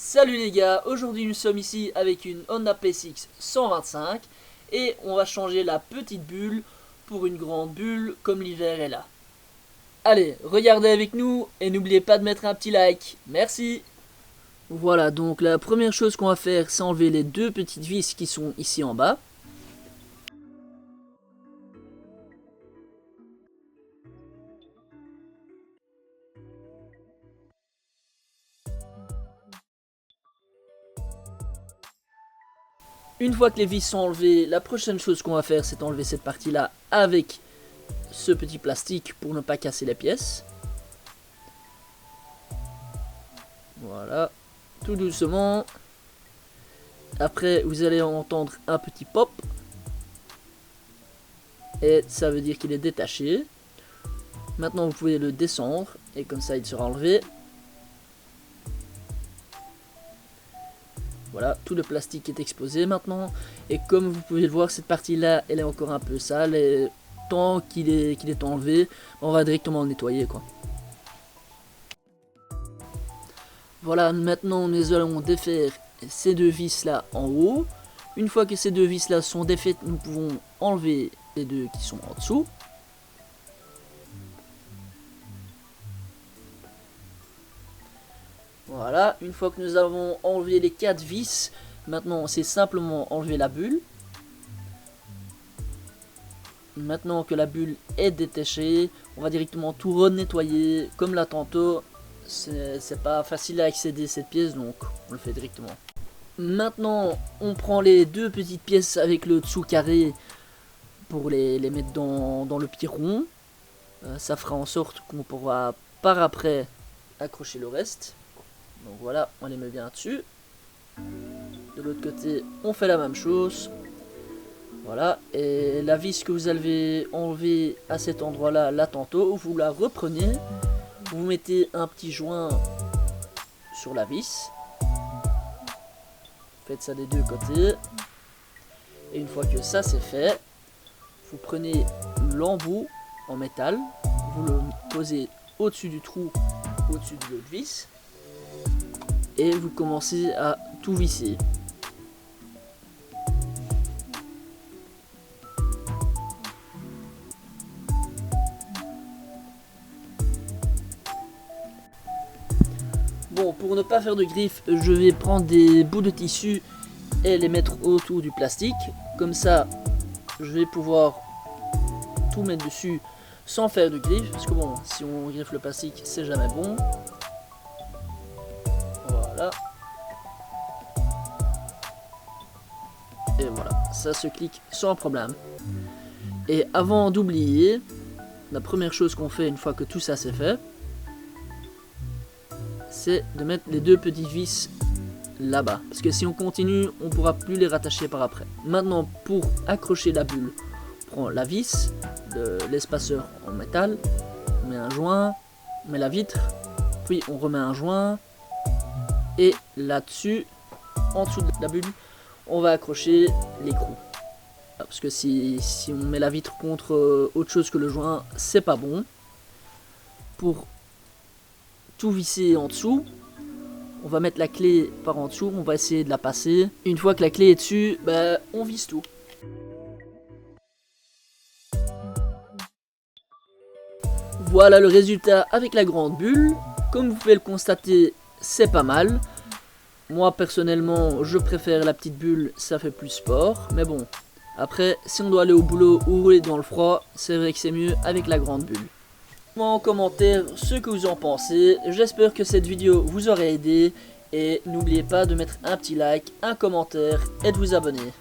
Salut les gars, aujourd'hui nous sommes ici avec une Honda PSX 125 et on va changer la petite bulle pour une grande bulle comme l'hiver est là. Allez, regardez avec nous et n'oubliez pas de mettre un petit like, merci. Voilà, donc la première chose qu'on va faire c'est enlever les deux petites vis qui sont ici en bas. Une fois que les vis sont enlevées, la prochaine chose qu'on va faire c'est enlever cette partie là avec ce petit plastique pour ne pas casser les pièces. Voilà, tout doucement. Après vous allez entendre un petit pop. Et ça veut dire qu'il est détaché. Maintenant vous pouvez le descendre et comme ça il sera enlevé. Voilà, tout le plastique est exposé maintenant. Et comme vous pouvez le voir, cette partie là elle est encore un peu sale. Et tant qu'il est enlevé, on va directement le nettoyer quoi. Voilà, maintenant nous allons défaire ces deux vis là en haut. Une fois que ces deux vis là sont défaites, nous pouvons enlever les deux qui sont en dessous. Voilà, une fois que nous avons enlevé les 4 vis, maintenant c'est simplement enlever la bulle. Maintenant que la bulle est détachée, on va directement tout renettoyer comme là tantôt. C'est pas facile à accéder à cette pièce donc on le fait directement. Maintenant on prend les deux petites pièces avec le dessous carré pour les mettre dans le petit rond. Ça fera en sorte qu'on pourra par après accrocher le reste. Donc voilà, on les met bien dessus. De l'autre côté, on fait la même chose. Voilà, et la vis que vous avez enlevée à cet endroit-là, là tantôt, vous la reprenez. Vous mettez un petit joint sur la vis. Faites ça des deux côtés. Et une fois que ça c'est fait, vous prenez l'embout en métal. Vous le posez au-dessus du trou, au-dessus de l'autre vis. Et vous commencez à tout visser. Bon, pour ne pas faire de griffes, je vais prendre des bouts de tissu et les mettre autour du plastique. Comme ça, je vais pouvoir tout mettre dessus sans faire de griffes. Parce que bon, si on griffe le plastique, c'est jamais bon. Voilà. Et voilà, ça se clique sans problème. Et avant d'oublier, la première chose qu'on fait une fois que tout ça c'est fait, c'est de mettre les deux petites vis là-bas. Parce que si on continue, on ne pourra plus les rattacher par après. Maintenant, pour accrocher la bulle, on prend la vis, l'espaceur en métal, on met un joint, on met la vitre, puis on remet un joint. Et là-dessus, en dessous de la bulle, on va accrocher l'écrou. Parce que si on met la vitre contre autre chose que le joint, c'est pas bon. Pour tout visser en dessous, on va mettre la clé par en dessous, on va essayer de la passer. Une fois que la clé est dessus, on visse tout. Voilà le résultat avec la grande bulle. Comme vous pouvez le constater, c'est pas mal. Moi personnellement je préfère la petite bulle, ça fait plus sport. Mais bon, après si on doit aller au boulot ou rouler dans le froid, c'est vrai que c'est mieux avec la grande bulle. Moi en commentaire ce que vous en pensez. J'espère que cette vidéo vous aura aidé. Et n'oubliez pas de mettre un petit like, un commentaire et de vous abonner.